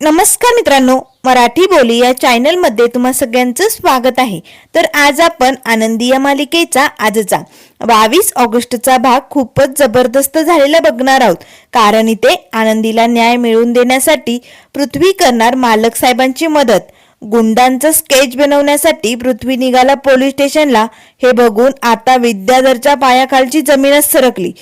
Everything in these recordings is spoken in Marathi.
नमस्कार मित्रांनो, मराठी बोली या चॅनलमध्ये तुम्हा सगळ्यांचं स्वागत आहे। तर आज आपण आनंदी या मालिकेचा आजचा 22 ऑगस्टचा भाग खूपच जबरदस्त झालेला बघणार आहोत। कारण इथे आनंदीला न्याय मिळवून देण्यासाठी पृथ्वी करणार मालक साहेबांची मदत। गुंडांचं स्केच बनवण्यासाठी पृथ्वी निघाला पोलीस स्टेशनला। हे बघून आता विद्याधरच्या पायाखालची जमीनच सरकली।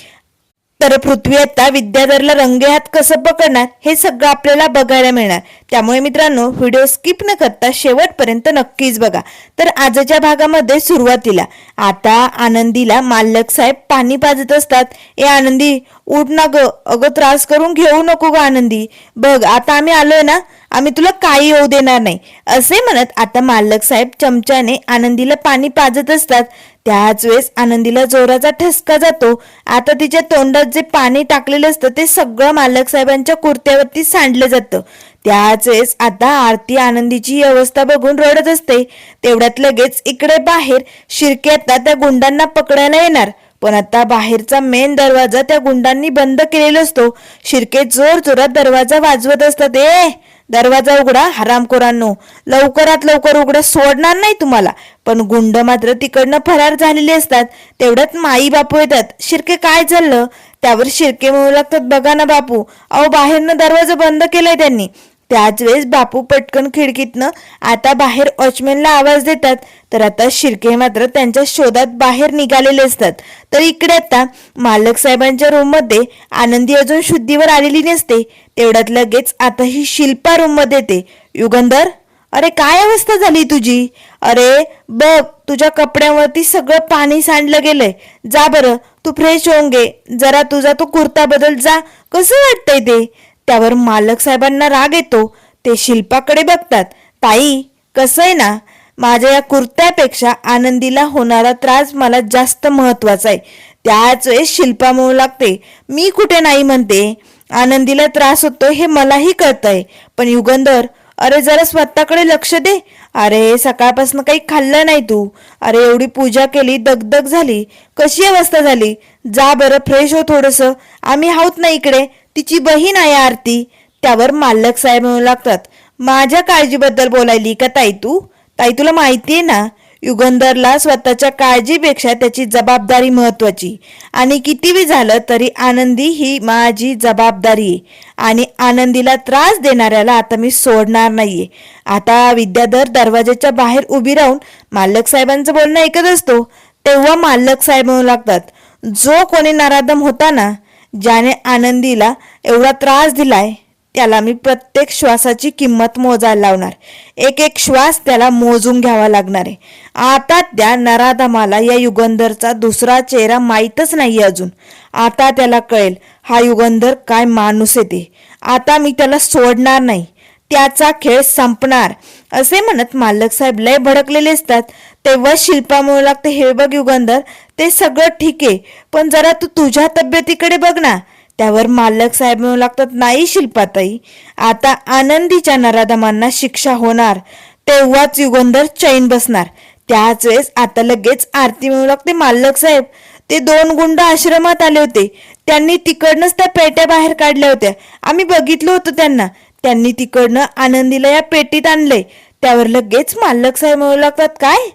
तर पृथ्वी आता विद्याधरला रंगेहात कसं पकडणार हे सगळं आपल्याला बघायला मिळणार। त्यामुळे मित्रांनो, व्हिडिओ स्किप न करता शेवटपर्यंत नक्कीच बघा। तर आजच्या भागामध्ये सुरुवातीला आता आनंदीला मालक साहेब पाणी पाजत असतात। ए आनंदी, उठ ना ग, अगं त्रास करून घेऊ नको ग आनंदी, बघ आता आम्ही आलोय ना, आम्ही तुला काही येऊ देणार नाही, असे म्हणत आता मालक साहेब चमच्याने आनंदीला पाणी पाजत असतात। त्याच वेळेस आनंदीला जोराचा ठसका जातो। आता तिच्या तोंडात जे पाणी टाकलेलं असतं ते सगळं मालक साहेबांच्या कुर्त्यावरती सांडलं जातं। त्याच वेळेस आता आरती आनंदीची ही अवस्था बघून रडत असते। तेवढ्यात लगेच इकडे बाहेर शिर्के आता त्या गुंडांना पकडायला येणार, पण आता बाहेरचा मेन दरवाजा त्या गुंडांनी बंद केलेला असतो। शिर्के जोर जोरात दरवाजा वाजवत असतात। ए दरवाजा उघडा हरामखोरांनो, लवकरात लवकर उघडा, सोडणार नाही तुम्हाला। पण गुंड मात्र तिकडनं फरार झालेले असतात। तेवढ्यात माई बापू येतात। शिर्के काय झालं? त्यावर शिर्के म्हणू लागतात, बघा ना बापू, अहो बाहेरनं दरवाजा बंद केलाय त्यांनी। त्याच वेळेस बापू पटकन खिडकीतनं आता बाहेर वॉचमॅनला आवाज देतात। तर आता शिर्के मात्र त्यांच्या शोधात बाहेर निघालेले असतात। तर इकडे आता मालक साहेबांच्या रूम मध्ये आनंदी अजून शुद्धीवर आलेली नसते। तेवढ्यात लगेच आता ही शिल्पा रूम मध्ये येते। युगंधर, अरे काय अवस्था झाली तुझी? अरे बघ, तुझ्या कपड्यावरती सगळं पाणी सांडलं गेलंय, जा बरं तू फ्रेश होऊन घे, जरा तुझा तो कुर्ता बदल जा, कसं वाटतंय ते? त्यावर मालक साहेबांना राग येतो। ते शिल्पाकडे बघतात, ताई कसं आहे ना, माझ्या या कुर्त्यापेक्षा आनंदीला होणारा त्रास मला जास्त महत्वाचा आहे। त्याच वेळेस शिल्पा म्हणू लागते, मी कुठे नाही म्हणते, आनंदीला त्रास होतो हे मलाही कळतंय, पण युगंधर अरे जरा स्वतःकडे लक्ष दे। अरे सकाळपासून काही खाल्लं नाही तू, अरे एवढी पूजा केली, दगदग झाली, कशी अवस्था झाली, जा बरं फ्रेश हो थोडंसं, आम्ही आहोत ना इकडे, तिची बहीण आहे आरती। त्यावर मालक साहेब म्हणू लागतात, माझ्या काळजीबद्दल बोलायली का ताई तू? ताई तुला माहितीये ना, युगंधरला स्वतःच्या काळजीपेक्षा त्याची जबाबदारी महत्वाची, आणि कितीही झालं तरी आनंदी ही माझी जबाबदारी आहे, आणि आनंदीला त्रास देणाऱ्याला आता मी सोडणार नाहीये। आता विद्याधर दरवाजाच्या बाहेर उभी राहून मालक साहेबांचं बोलणं ऐकत असतो। तेव्हा मालक साहेब म्हणू लागतात, जो कोणी नराधम होता ना, ज्याने आनंदीला एवढा त्रास दिलाय, त्याला मी प्रत्येक श्वासाची किंमत मोजायला लावणार, एक एक श्वास त्याला मोजून घ्यावा लागणार आहे। आता त्या नराधमाला या युगंधरचा दुसरा चेहरा माहीतच नाहीये अजून, आता त्याला कळेल हा युगंधर काय माणूस आहे ते। आता मी त्याला सोडणार नाही, त्याचा खेळ संपणार, असे म्हणत मालक साहेब लय भडकलेले असतात। तेव्हा शिल्पा म्हणू लागते, हे बघ युगंधर, ते सगळं ठीक आहे, पण जरा तू तुझ्या तब्येतीकडे बघ ना। त्यावर मालक साहेब म्हणू लागतात, नाही शिल्पाताई, आता आनंदीच्या नराधमांना शिक्षा होणार, तेव्हाच युगंधर चैन बसणार। त्याच वेळेस आता लगेच आरती म्हणू लागते, मालक साहेब ते 2 गुंड आश्रमात आले होते, त्यांनी तिकडनंच त्या पेट्या बाहेर काढल्या होत्या, आम्ही बघितलं होतं त्यांना, त्यांनी तिकडनं आनंदीला या पेटीत आणले। त्यावर लगेच मालक साहेब म्हणू लागतात, काय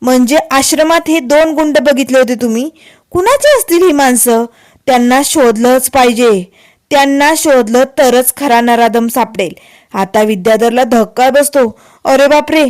म्हणजे आश्रमात हे 2 गुंड बघितले होते तुम्ही? कुणाचे असतील ही माणसं? त्यांना शोधलंच पाहिजे, त्यांना शोधलं तरच खरा नराधम सापडेल। आता विद्याधरला धक्का बसतो, अरे बापरे,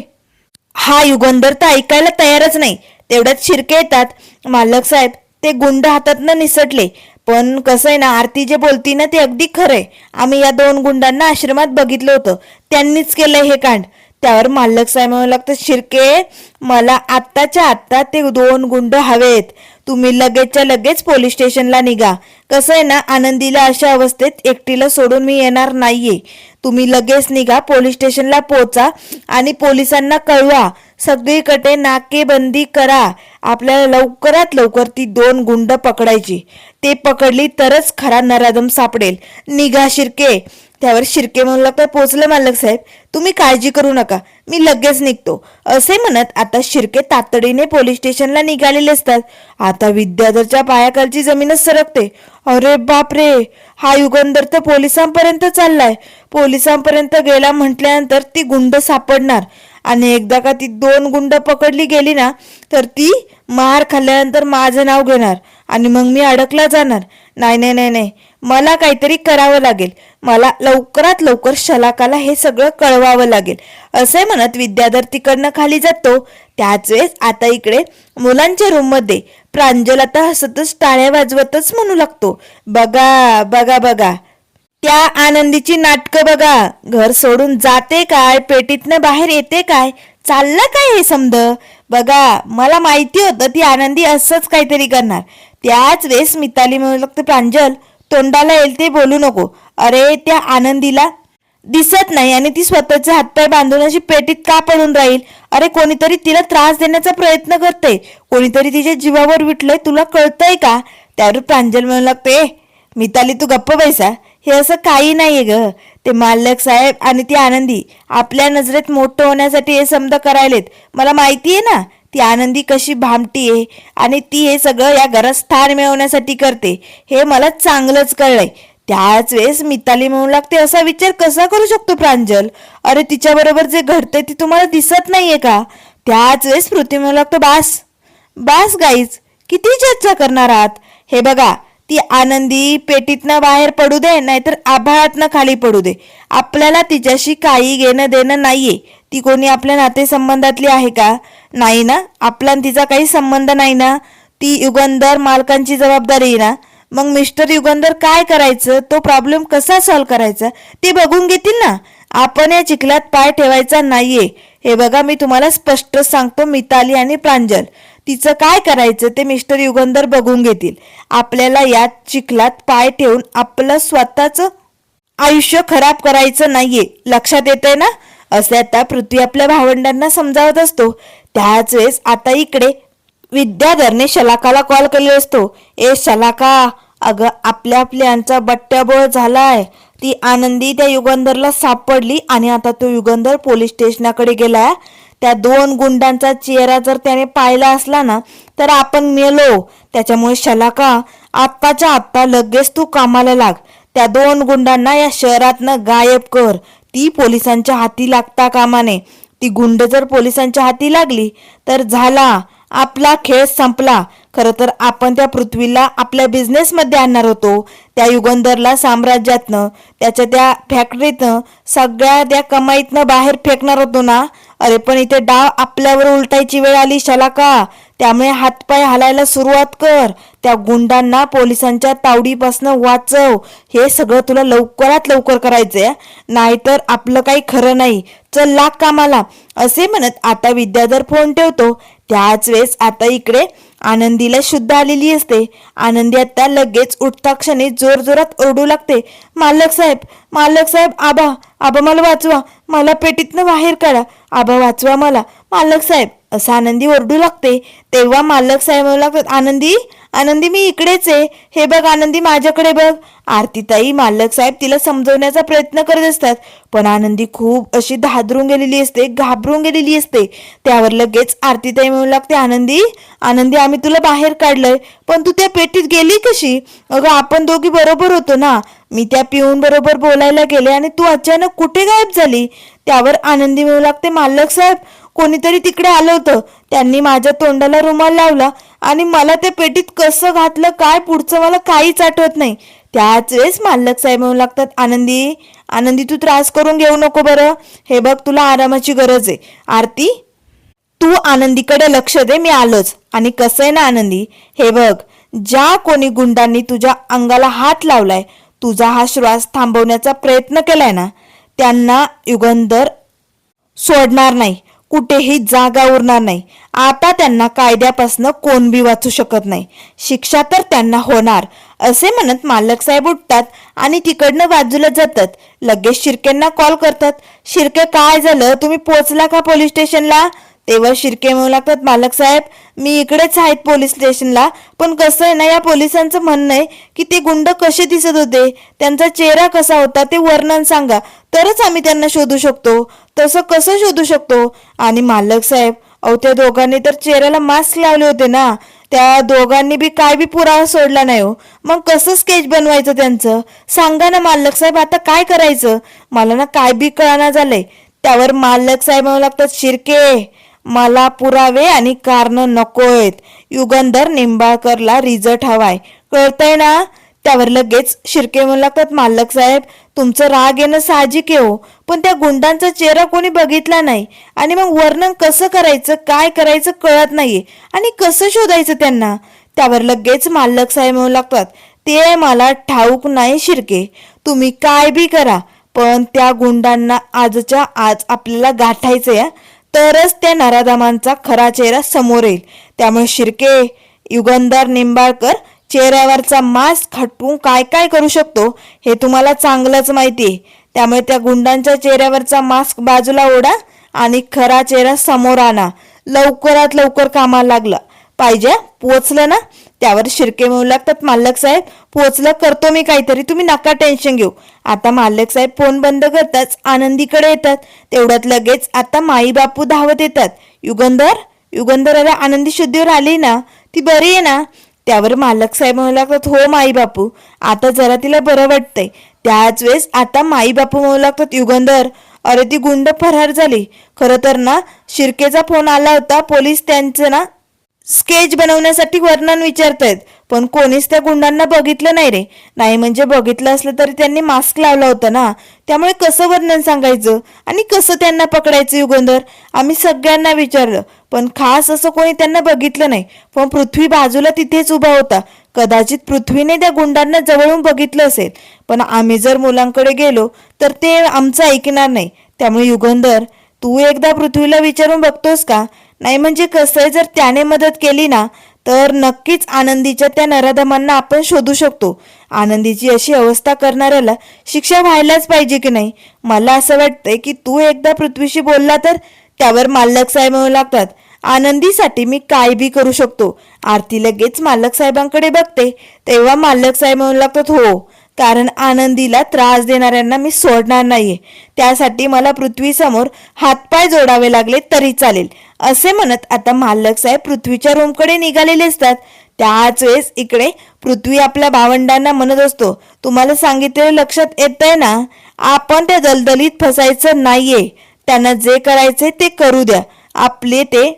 हा युगंधर तर ऐकायला तयारच नाही। तेवढ्यात शिर्के येतात, मालक साहेब ते गुंड हातातनं निसटले, पण कसं आहे ना, आरती जे बोलती ना ते अगदी खरंय, आम्ही या 2 गुंडांना आश्रमात बघितलं होतं, त्यांनीच केलंय हे कांड। त्यावर मालक साहेब म्हणू लागतात, शिर्के मला आत्ताच्या आत्ता ते 2 गुंड हवेत, तुम्ही लगेचच्या लगेच पोलीस स्टेशनला निघा। कसं आहे ना, आनंदीला अशा अवस्थेत एकटीला सोडून मी येणार नाहीये, तुम्ही लगेच निघा, पोलीस स्टेशनला पोहोचा आणि पोलिसांना कळवा, सगळीकडे नाकेबंदी करा, आपल्याला लवकरात लवकर ती 2 गुंड पकडायची, ते पकडली तरच खरा नराधम सापडेल, निघा शिर्के। त्यावर शिर्के म्हणू लागतात, पोचलं मालक साहेब, तुम्ही काळजी करू नका, मी लगेच निघतो. असे म्हणत आता शिर्के तातडीने पोलीस स्टेशनला निघालेले असतात. आता विद्याधरच्या पायाखालची जमीनच सरकते. अरे बापरे, हा युगंधर तर पोलिसांपर्यंत चाललाय. पोलिसांपर्यंत गेला म्हटल्यानंतर ती गुंड सापडणार आणि एकदा का ती 2 गुंड पकडली गेली ना तर ती मार खाल्ल्यानंतर माझं नाव घेणार आणि मग मी अडकला जाणार. नाही नाही नाही नाही, मला काहीतरी करावं लागेल. मला लवकरात लवकर शलाकाला हे सगळं कळवावं लागेल. असे म्हणत विद्याधर तिकडनं खाली जातो. त्याच वेळेस आता इकडे मुलांच्या रूममध्ये प्रांजल आता हसतच टाळ्या वाजवतच म्हणू लागतो, बघा बघा बघा त्या आनंदीची नाटकं बघा. घर सोडून जाते काय, पेटीतनं बाहेर येते काय, चाललं काय हे समद. बघा, मला माहिती होतं ती आनंदी असंच काहीतरी करणार. त्याच वेळेस मिताली म्हणू लागते, प्रांजल तोंडाला येईल ते बोलू नको. अरे त्या आनंदीला दिसत नाही आणि ती स्वतःचे हातपाय बांधून अशी पेटीत का पडून राहील. अरे कोणीतरी तिला त्रास देण्याचा प्रयत्न करते, कोणीतरी तिच्या जीवावर विटलंय, तुला कळतंय का. त्यावर प्रांजल म्हणू लागते, मिताली तू गप्प बैसा, हे असं काही नाहीये ग. ते मालक साहेब आणि ती आनंदी आपल्या नजरेत मोठं होण्यासाठी हे समज करायलेत. मला माहितीये ना ती आनंदी कशी भामटी आहे आणि ती हे सगळं या घरात स्थान मिळवण्यासाठी करते, हे मला चांगलंच कळलंय. त्याच वेळेस मिताली म्हणू लागते, असा विचार कसा करू शकतो प्रांजल. अरे तिच्याबरोबर जे घडते ती तुम्हाला दिसत नाहीये का. त्याच वेळेस पृथ्वी म्हणू लागतो, बास बास गाईज, किती चर्चा करणार आहात. हे बघा, ती आनंदी पेटीतनं बाहेर पडू दे नाहीतर आभाळातनं खाली पडू दे, आपल्याला तिच्याशी काही घेणं देणं नाहीये. ती कोणी आपल्या नातेसंबंधातली आहे का. नाही ना, आपला तिचा काही संबंध नाही ना. ती युगंधर मालकांची जबाबदारी ना. मग मिस्टर युगंधर काय करायचं, तो प्रॉब्लेम कसा सॉल्व्ह करायचा ते बघून घेतील ना. आपण या चिखलात पाय ठेवायचा नाहीये. हे बघा, मी तुम्हाला स्पष्ट सांगतो मिताली आणि प्रांजल, तिचं काय करायचं ते मिस्टर युगंधर बघून घेतील. आपल्याला या चिखलात पाय ठेवून आपलं स्वतःच आयुष्य खराब करायचं नाहीये, लक्षात येतंय ना. असे आता पृथ्वी आपल्या भावंडांना समजावत असतो. त्याच वेळेस आता इकडे विद्याधरने शलाकाला कॉल केलेला असतो. ए शलाका, अगं आपल्यायांचा बट्ट्याबोळ झालाय. ती आनंदी त्या युगंधरला सापडली आणि आता तो युगंधर पोलीस स्टेशनाकडे गेलाय. त्या 2 गुंडांचा चेहरा जर त्याने पाहिला असला ना तर आपण मेलो. त्याच्यामुळे शलाका, आत्ताच्या आत्ता लगेच तू कामाला लाग. त्या 2 गुंडांना या शहरातनं गायब कर. ती पोलिसांच्या हाती लागता कामा नये. ती गुंड जर पोलिसांच्या हाती लागली तर झाला, आपला खेळ संपला. खरं तर आपण त्या पृथ्वीला आपल्या बिझनेसमध्ये आणणार होतो, त्या युगंधरला साम्राज्यातनं, त्याच्या त्या फॅक्टरीतनं, सगळ्या त्या कमाईतनं बाहेर फेकणार होतो ना. अरे पण इथे डाव आपल्यावर उलटायची वेळ आली शलाका. त्यामुळे हातपाय हालायला सुरुवात कर. त्या गुंडांना पोलिसांच्या तावडीपासनं वाचव. हे सगळं तुला लवकरात लवकर करायचंय, नाहीतर आपलं काही खरं नाही. चल लाग कामाला. असे म्हणत आता विद्याधर फोन ठेवतो. त्याच वेळेस आता इकडे आनंदीला शुद्ध आलेली असते. आनंदी आता लगेच उठता क्षणी जोर जोरात ओरडू लागते, मालक साहेब, मालक साहेब, आबा आबा मला वाचवा, मला पेटीतनं बाहेर काढा, आबा वाचवा मला, मालक साहेब, असं आनंदी ओरडू लागते. तेव्हा मालक साहेब म्हणू लागतात, आनंदी आनंदी मी इकडेच आहे, हे बघ आनंदी माझ्याकडे बघ. आरतीताई मालक साहेब तिला समजवण्याचा प्रयत्न करत असतात, पण आनंदी खूप अशी धादरून गेलेली असते, घाबरून गेलेली असते. त्यावर लगेच आरतीताई म्हणू लागते, आनंदी आनंदी आम्ही तुला बाहेर काढलंय, पण तू त्या पेटीत गेली कशी. अगं आपण दोघी बरोबर होतो ना, मी त्या पिऊन बरोबर बोलायला गेले आणि तू अचानक कुठे गायब झाली. त्यावर आनंदी म्हणू लागते, मालक साहेब कोणीतरी तिकडे आलं होतं, त्यांनी माझ्या तोंडाला रुमाल लावला आणि मला त्या पेटीत कसं घातलं काय पुढचं मला काहीच आठवत नाही. त्याच वेळेस मालक साहेब म्हणू लागतात, आनंदी आनंदी तू त्रास करून घेऊ नको बरं, हे बघ तुला आरामाची गरज आहे. आरती तू आनंदीकडे लक्ष दे, मी आलोच. आणि कसं आहे ना आनंदी, हे बघ ज्या कोणी गुंडांनी तुझ्या अंगाला हात लावलाय, तुझा हा श्वास थांबवण्याचा प्रयत्न केलाय ना, त्यांना युगंधर सोडणार नाही, कुठेही जागा उरणार नाही. आता त्यांना कायद्यापासनं कोण बी वाचू शकत नाही, शिक्षा तर त्यांना होणार. असे म्हणत मालक साहेब उठतात आणि तिकडनं बाजूला जातात. लगेच शिर्केंना कॉल करतात, शिर्के काय झालं, तुम्ही पोहोचला का पोलीस स्टेशनला. तेव्हा शिर्के म्हणू लागतात, मालक साहेब मी इकडेच आहेत पोलीस स्टेशनला, पण कसं आहे ना, या पोलिसांचं म्हणणं आहे की ते गुंड कसे दिसत होते, त्यांचा चेहरा कसा होता ते वर्णन सांगा, तरच आम्ही त्यांना शोधू शकतो. तसं कसं शोधू शकतो? आणि मालक साहेब, अहो त्या दोघांनी तर चेहऱ्याला मास्क लावले होते ना, त्या दोघांनी बी काय बी पुरावा सोडला नाही हो. मग कसं स्केच बनवायचं त्यांचं? सांगा ना मालक साहेब, आता काय करायचं? मला ना काय बी कळना झालंय. त्यावर मालक साहेब म्हणू लागतात, शिर्के मला पुरावे आणि कारण नकोयत. युगंधर निंबाळकरला रिझल्ट हवाय, कळतंय ना? त्यावर लगेच शिर्के म्हणू लागतात, मालक साहेब तुमचं राग येणं साहजिक आहे हो, पण त्या गुंडांचा चेहरा कोणी बघितला नाही आणि मग वर्णन कसं करायचं, काय करायचं कळत नाहीये आणि कसं शोधायचं त्यांना? त्यावर लगेच मालक साहेब म्हणू लागतात, ते मला ठाऊक नाही शिर्के, तुम्ही काय बी करा, पण त्या गुंडांना आजच्या आज आपल्याला गाठायचंय, तरच त्या नराधमांचा खरा चेहरा समोर येईल. त्यामुळे शिर्के, युगंधर निंबाळकर चेहऱ्यावरचा मास्क हटवून काय काय करू शकतो हे तुम्हाला चांगलंच माहिती आहे. त्यामुळे त्या गुंडांच्या चेहऱ्यावरचा मास्क बाजूला ओढा आणि खरा चेहरा समोर आणा. लवकरात लवकर कामाला लागला पाहिजे, पोचलं ना? त्यावर शिर्के म्हणू लागतात, मालक साहेब पोचलं, करतो मी काहीतरी, तुम्ही नका टेन्शन घेऊ. आता मालक साहेब फोन बंद करताच आनंदीकडे येतात. तेवढ्यात लगेच आता माई बापू धावत येतात. युगंधर, युगंधर अरे आनंदी शुद्धीवर आली ना, ती बरी आहे ना? त्यावर मालक साहेब म्हणू लागतात, हो माई बापू, आता जरा तिला बरं वाटतंय. त्याच वेळेस आता माई बापू म्हणू लागतात, युगंधर अरे ती गुंड फरार झाली. खरं तर ना शिर्केचा फोन आला होता, पोलीस त्यांचं ना स्केच बनवण्यासाठी वर्णन विचारतायत, पण कोणीच त्या गुंडांना बघितलं नाही रे. नाही म्हणजे बघितलं असलं तरी त्यांनी मास्क लावला होता ना, त्यामुळे कसं वर्णन सांगायचं आणि कसं त्यांना पकडायचं? युगंधर आम्ही सगळ्यांना विचारलं, पण खास असं कोणी त्यांना बघितलं नाही. पण पृथ्वी बाजूला तिथेच उभा होता, कदाचित पृथ्वीने त्या गुंडांना जवळून बघितलं असेल, पण आम्ही जर मुलांकडे गेलो तर ते आमचं ऐकणार नाही. त्यामुळे युगंधर तू एकदा पृथ्वीला विचारून बघतोस का? नाही म्हणजे कसं आहे, जर त्याने मदत केली ना तर नक्कीच आनंदीच्या त्या नराधमांना आपण शोधू शकतो. आनंदीची अशी अवस्था करणाऱ्याला शिक्षा व्हायलाच पाहिजे की नाही? मला असं वाटतंय की तू एकदा पृथ्वीशी बोलला तर. त्यावर मालक साहेब म्हणू लागतात, आनंदीसाठी मी काय बी करू शकतो. आरती लगेच मालक साहेबांकडे बघते. तेव्हा मालक साहेब म्हणू लागतात, हो, कारण आनंदीला त्रास देणाऱ्यांना मी सोडणार नाहीये. त्यासाठी मला पृथ्वीसमोर हातपाय जोडावे लागले तरी चालेल. असे म्हणत आता मालक साहेब पृथ्वीच्या रूमकडे निघालेले असतात. त्याच वेळेस इकडे पृथ्वी आपल्या भावंडांना म्हणत असतो, तुम्हाला सांगितलेलं लक्षात येतंय ना, आपण त्या दलदलीत फसायचं नाहीये. त्यांना जे करायचे ते करू द्या, आपले ते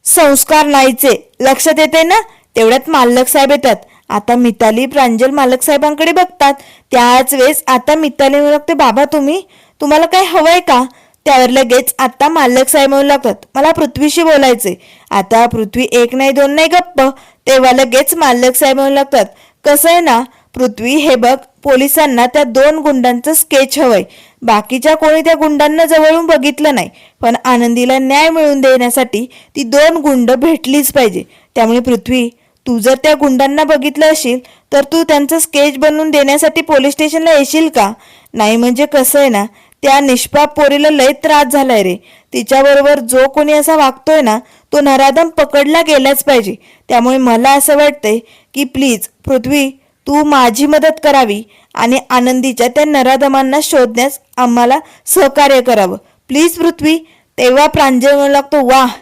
संस्कार नाहीचे. लक्षात येते ना? तेवढ्यात मालक साहेब येतात. आता मिताली प्रांजल मालक साहेबांकडे बघतात. त्याच वेळेस आता मिताली म्हणू लागते, बाबा तुम्हाला काय हवंय का? त्यावर लगेच आता मालक साहेब म्हणू लागतात, मला पृथ्वीशी बोलायचे. आता पृथ्वी एक नाही दोन नाही गप्प. तेव्हा लगेच मालक साहेब म्हणू लागतात, कसं आहे ना पृथ्वी, हे बघ, पोलिसांना त्या दोन गुंडांचं स्केच हवंय. बाकीच्या कोणी त्या गुंडांना जवळून बघितलं नाही, पण आनंदीला न्याय मिळवून देण्यासाठी ती दोन गुंड भेटलीच पाहिजे. त्यामुळे पृथ्वी, तू जर त्या गुंडांना बघितलं असेल तर तू त्यांचं स्केच बनवून देण्यासाठी पोलीस स्टेशनला येशील का? नाही म्हणजे कसं आहे ना, त्या निष्पाप पोरीला लय त्रास झालाय रे. तिच्याबरोबर जो कोणी असा वागतोय ना तो नराधम पकडला गेलाच पाहिजे. त्यामुळे मला असं वाटतंय की प्लीज पृथ्वी, तू माझी मदत करावी आणि आनंदीच्या त्या नराधमांना शोधण्यास आम्हाला सहकार्य करावं, प्लीज पृथ्वी. तेव्हा प्रांजल म्हणू लागतो, वाह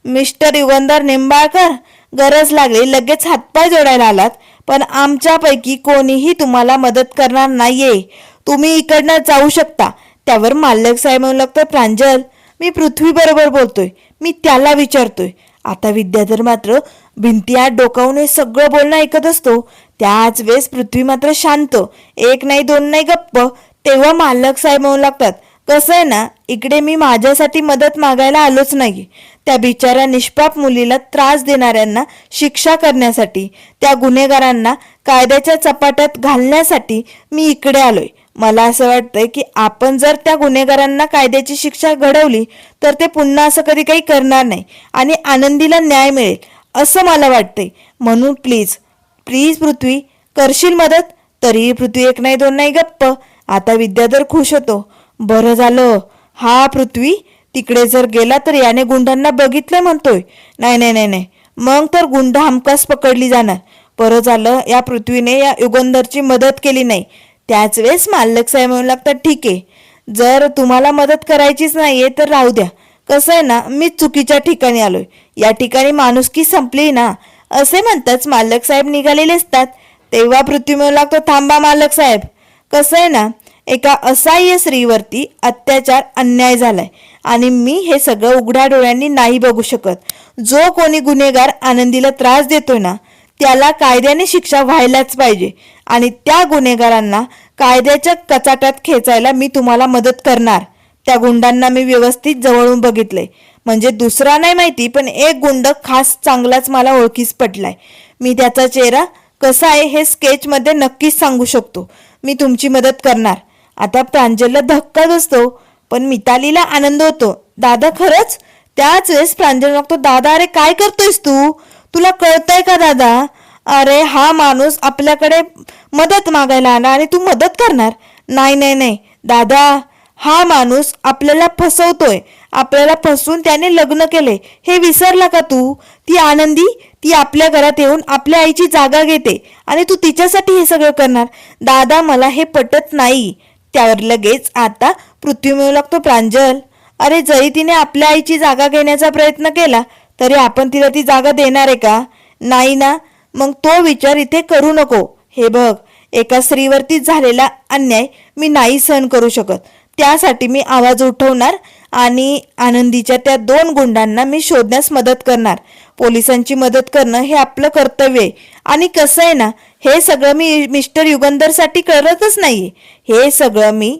मिस्टर युगंधर निंबाळकर, गरज लागली लगेच हातपाय जोडायला आलात, पण आमच्यापैकी कोणीही तुम्हाला मदत करणार नाहीये, तुम्ही इकडनं जाऊ शकता. त्यावर मालक साहेब म्हणू लागतात, प्रांजल मी पृथ्वी बरोबर बोलतोय, मी त्याला विचारतोय. आता विद्याधर मात्र भिंतीआत डोकावून हे सगळं बोलणं ऐकत असतो. त्याच वेळेस पृथ्वी मात्र शांत, एक नाही दोन नाही गप्प. तेव्हा मालक साहेब म्हणू लागतात, कसं आहे ना, इकडे मी माझ्यासाठी मदत मागायला आलोच नाही, त्या बिचाऱ्या निष्पाप मुलीला त्रास देणाऱ्यांना शिक्षा करण्यासाठी, त्या गुन्हेगारांना कायद्याच्या चपाट्यात घालण्यासाठी मी इकडे आलोय. मला असं वाटतंय की आपण जर त्या गुन्हेगारांना कायद्याची शिक्षा घडवली तर ते पुन्हा असं कधी काही करणार नाही आणि आनंदीला न्याय मिळेल असं मला वाटतंय. म्हणून प्लीज प्लीज पृथ्वी, करशील मदत? तरी पृथ्वी एक नाही दोन नाही गप्प. आता विद्याधर खुश होतो, बरं झालं, हा पृथ्वी तिकडे जर गेला तर याने गुंडांना बघितलं म्हणतोय. नाही नाही नाही नाही, मग तर गुंड हमखास पकडली जाणार. बरं झालं या पृथ्वीने या युगंधरची मदत केली नाही. त्याच वेळेस मालक साहेब म्हणू लागतात, ठीक आहे, जर तुम्हाला मदत करायचीच नाहीये तर राहू द्या. कसं आहे ना, मी चुकीच्या ठिकाणी आलोय, या ठिकाणी माणुसकी संपली ना, असे म्हणताच मालक साहेब निघालेले असतात. तेव्हा पृथ्वी म्हणू लागतो, थांबा मालक साहेब. कसं आहे ना, एका असहाय्य स्त्रीवरती अत्याचार अन्याय झालाय आणि मी हे सगळं उघड्या डोळ्यांनी नाही बघू शकत. जो कोणी गुन्हेगार आनंदीला त्रास देतोय ना, त्याला कायद्याने शिक्षा व्हायलाच पाहिजे आणि त्या गुन्हेगारांना कायद्याच्या कचाट्यात खेचायला मी तुम्हाला मदत करणार. त्या गुंडांना मी व्यवस्थित जवळून बघितलंय, म्हणजे दुसरा नाही माहिती, पण एक गुंड खास चांगलाच मला ओळखीस पटलाय. मी त्याचा चेहरा कसा आहे हे स्केचमध्ये नक्कीच सांगू शकतो. मी तुमची मदत करणार. आता प्रांजलला धक्का बसतो, पण मितालीला आनंद होतो. दादा खरंच? त्याच वेळेस प्रांजल मागतो, दादा अरे काय करतोयस तू? तुला कळतंय का दादा? अरे हा माणूस आपल्याकडे मदत मागायला आला आणि तू मदत करणार? नाही नाही नाही दादा, हा माणूस आपल्याला फसवतोय. आपल्याला फसवून त्याने लग्न केले हे विसरला का तू? ती आनंदी, ती आपल्या घरात येऊन आपल्या आईची जागा घेते आणि तू तिच्यासाठी हे सगळं करणार? दादा मला हे पटत नाही. त्यावर लगेच आता पृथ्वी म्हणू लागतो, प्रांजल अरे जरी तिने आपल्या आईची जागा घेण्याचा प्रयत्न केला तरी आपण तिला ती जागा देणार आहे का? नाही ना, मग तो विचार इथे करू नको. हे बघ, एका स्त्रीवरती झालेला अन्याय मी नाही सहन करू शकत. त्यासाठी मी आवाज उठवणार आणि आनंदीच्या त्या 2 गुंडांना मी शोधण्यास मदत करणार. पोलिसांची मदत करणं हे आपलं कर्तव्य आहे. आणि कसं आहे ना, हे सगळं मी मिस्टर युगंधरसाठी करतच नाहीये. हे सगळं मी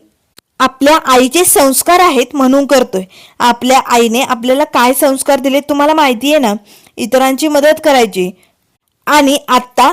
आपल्या आईचे संस्कार आहेत म्हणून करतोय. आपल्या आईने आपल्याला काय संस्कार दिले तुम्हाला माहिती आहे ना, इतरांची मदत करायची. आणि आत्ता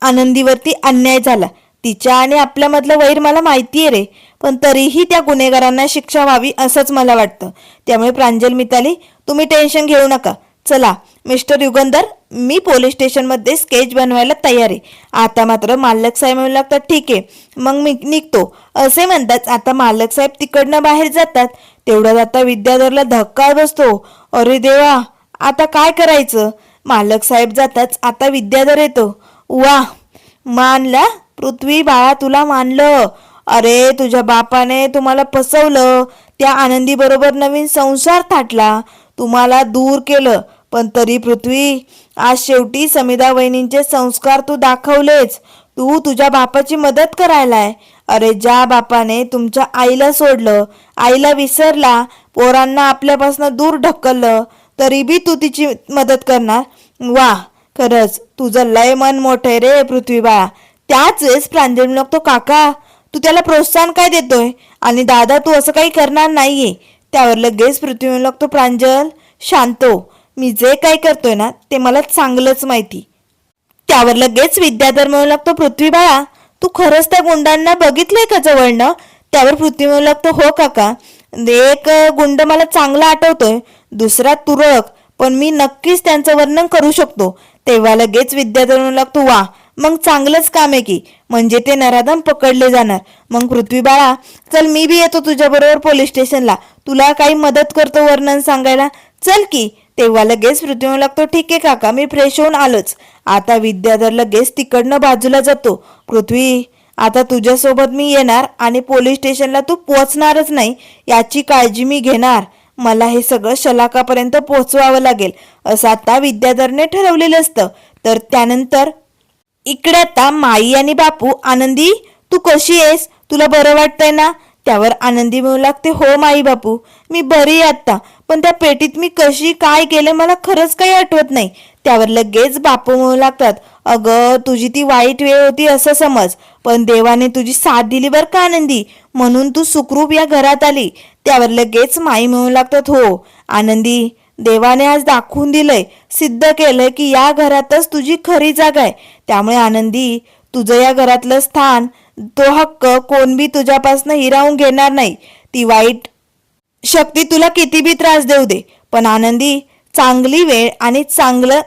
आनंदीवरती अन्याय झाला, तिच्या आणि आपल्यामधलं वैर मला माहिती आहे रे, पण तरीही त्या गुन्हेगारांना शिक्षा व्हावी असंच मला वाटतं. त्यामुळे प्रांजल, मिताली तुम्ही टेन्शन घेऊ नका. चला मिस्टर युगंधर, मी पोलीस स्टेशनमध्ये स्केच बनवायला तयार आहे. आता मात्र मालक साहेब म्हणू लागतात, ठीक आहे मग मी निघतो. असे म्हणतात आता मालक साहेब तिकडनं बाहेर जातात. तेवढ्यात आता विद्याधरला धक्का बसतो. अरे देवा, आता काय करायचं? मालक साहेब जाताच आता विद्याधर येतो. वा, मानला पृथ्वी बाळा, तुला मानलं. अरे तुझ्या बापाने तुम्हाला फसवलं, त्या आनंदी बरोबर नवीन संसार थाटला, तुम्हाला दूर केलं, पण तरी पृथ्वी आज शेवटी समिधा वहिनींचे संस्कार तू दाखवलेच. तू तुझ्या बापाची मदत करायलाय. अरे ज्या बापाने तुमच्या आईला सोडलं, आईला विसरला, पोरांना आपल्यापासून दूर ढकललं, तरी बी तू तिची मदत करणार? वा, खरंच तुझं लय मन मोठं आहे रे पृथ्वी बाळा. त्याच वेळेस प्रांजल लागतो, काका तू त्याला प्रोत्साहन काय देतोय? आणि दादा तू असं काही करणार नाहीये. त्यावर लगेच पृथ्वी म्हणू लागतो, प्रांजल शांत हो, मी जे काही करतोय ना ते मला चांगलंच माहिती. त्यावर लगेच विद्याधर म्हणू लागतो, पृथ्वी बाळा तू खरंच त्या गुंडांना बघितलंय का जवळनं? त्यावर पृथ्वी म्हणू लागतो, हो काका, एक गुंड मला चांगला आठवतोय, दुसरा तुरळक, पण मी नक्कीच त्यांचं वर्णन करू शकतो. तेव्हा लगेच विद्याधर म्हणू लागतो, वा मग चांगलंच काम आहे की, म्हणजे ते नराधम पकडले जाणार. मग पृथ्वी बाळा चल, मी बी येतो तुझ्याबरोबर पोलीस स्टेशनला, तुला काही मदत करतो वर्णन सांगायला, चल की. तेव्हा लगेच पृथ्वी म्हणू लागतो, ठीक आहे काका, मी फ्रेश होऊन आलोच. आता विद्याधर लगेच तिकडनं बाजूला जातो. पृथ्वी आता तुझ्यासोबत मी येणार आणि पोलीस स्टेशनला तू पोहोचणारच नाही याची काळजी मी घेणार. मला हे सगळं शलाकापर्यंत पोहोचवावं लागेल असं आता विद्याधरने ठरवलेलं असतं. तर त्यानंतर इकडे आता माई आणि बापू, आनंदी तू कशी आहेस? तुला बरं वाटतंय ना? त्यावर आनंदी म्हणू लागते, हो माई बापू मी बरी आहे आता, पण त्या पेटीत मी कशी काय केले मला खरंच काही आठवत नाही. त्यावर लगेच बापू म्हणू लागतात, अगं तुझी ती वाईट वेळ होती असं समज, पण देवाने तुझी साथ दिली बरं का आनंदी, म्हणून तू सुखरूप या घरात आली. त्यावर लगेच माई म्हणू लागतात, हो आनंदी, देवाने आज दाखवून दिलंय, सिद्ध केलंय की या घरातच तुझी खरी जागा आहे. त्यामुळे आनंदी तुझं या घरातलं स्थान, तो हक्क कोण बी तुझ्यापासून हिरावून घेणार नाही. ती वाईट शक्ती तुला किती बी त्रास देऊ दे, पण आनंदी चांगली वेळ आणि चांगलं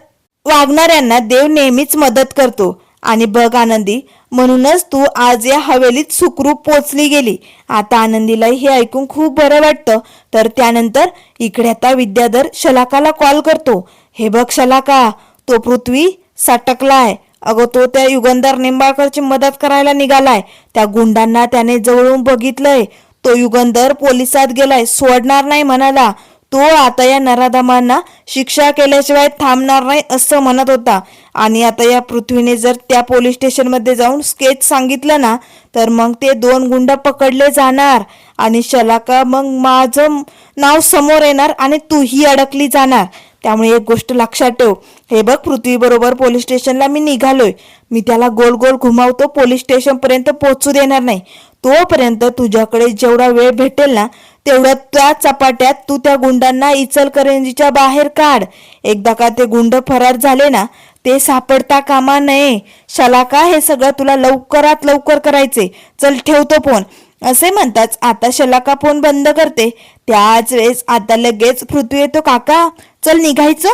वागणाऱ्यांना देव नेहमीच मदत करतो. आणि बघ आनंदी, म्हणूनच तू आज या हवेलीत सुखरूप पोचली गेली. आता आनंदीला हे ऐकून खूप बरं वाटतं. तर त्यानंतर इकडे आता विद्याधर शलाकाला कॉल करतो. हे बघ शलाका, तो पृथ्वी सटकलाय. अगं तो त्या युगंधर निंबाळकरची मदत करायला निघालाय. त्या गुंडांना त्याने जवळून बघितलंय. तो युगंधर पोलिसात गेलाय, सोडणार नाही म्हणाला. तो आता या नराधमांना शिक्षा केल्याशिवाय थांबणार नाही असं म्हणत होता. आणि आता या पृथ्वीने जर त्या पोलीस स्टेशनमध्ये जाऊन स्केच सांगितलं ना, तर मग ते 2 गुंड पकडले जाणार आणि शलाका मग माझं नाव समोर येणार आणि तूही अडकली जाणार. त्यामुळे एक गोष्ट लक्षात ठेव. हे बघ, पृथ्वी बरोबर पोलीस स्टेशनला मी निघालोय. मी त्याला गोल गोल घुमावतो, पोलीस स्टेशन पर्यंत पोहोचू देणार नाही. तोपर्यंत तुझ्याकडे जेवढा वेळ भेटेल ना, तेवढ्या त्या चपाट्यात तू त्या गुंडांना इचलकरंजीच्या बाहेर काढ. एकदा का ते गुंड फरार झाले ना, ते सापडता कामा नये. शलाका, हे सगळं तुला लवकरात लवकर करायचे. चल ठेवतो फोन. असे म्हणताच आता शलाका फोन बंद करते. त्याच वेळेस आता लगेच पृथ्वी येतो. काका चल निघायचं.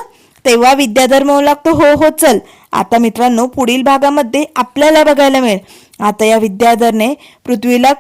तेव्हा विद्याधर म्हणू लागतो हो हो चल. आता मित्रांनो, पुढील भागामध्ये आपल्याला बघायला मिळेल. आता या विद्याधरने पृथ्वीला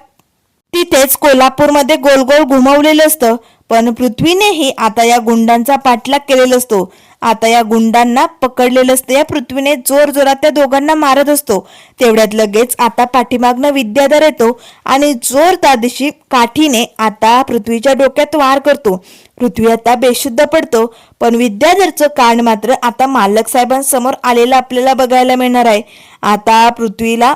तिथेच कोल्हापूरमध्ये गोल गोल घुमवलेलं असतं. पण पृथ्वीनेही आता या गुंडांचा पाठलाग केलेला असतो. आता या गुंडांना पकडलेलं असतं. या पृथ्वीने जोर जोरात त्या दोघांना मारत असतो. तेवढ्यात लगेच आता पाठीमागनं विद्याधर येतो आणि जोरदार दिशी काठीने आता पृथ्वीच्या डोक्यात वार करतो. पृथ्वी आता बेशुद्ध पडतो. पण विद्याधरचं कान मात्र आता मालक साहेबांसमोर आलेलं आपल्याला बघायला मिळणार आहे. आता पृथ्वीला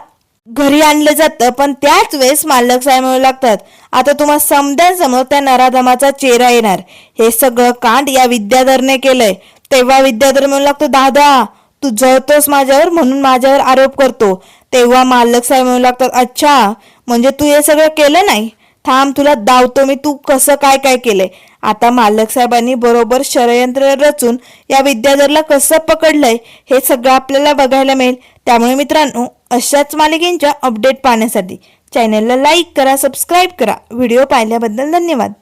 घरी आणलं जातं. पण त्याच वेळेस मालक साहेब म्हणू लागतात, आता तुम्हा समद्यांसमोर त्या नराधमाचा चेहरा येणार. हे सगळं कांड या विद्याधरने केलंय. तेव्हा विद्याधर म्हणू लागतो, दादा तू जळतोस माझ्यावर म्हणून माझ्यावर आरोप करतो. तेव्हा मालक साहेब म्हणू लागतात, अच्छा म्हणजे तू हे सगळं केलं नाही. थांब, तुला दावतो मी, तू कसं काय काय केलंय. आता मालक साहेबांनी बरोबर षडयंत्र रचून या विद्याधरला कसं पकडलंय हे सगळं आपल्याला बघायला मिळेल. त्यामुळे मित्रांनो, अशाच मालिकेंच्या अपडेट पाहण्यासाठी चॅनलला लाईक करा, सबस्क्राईब करा. व्हिडिओ पाहिल्याबद्दल धन्यवाद.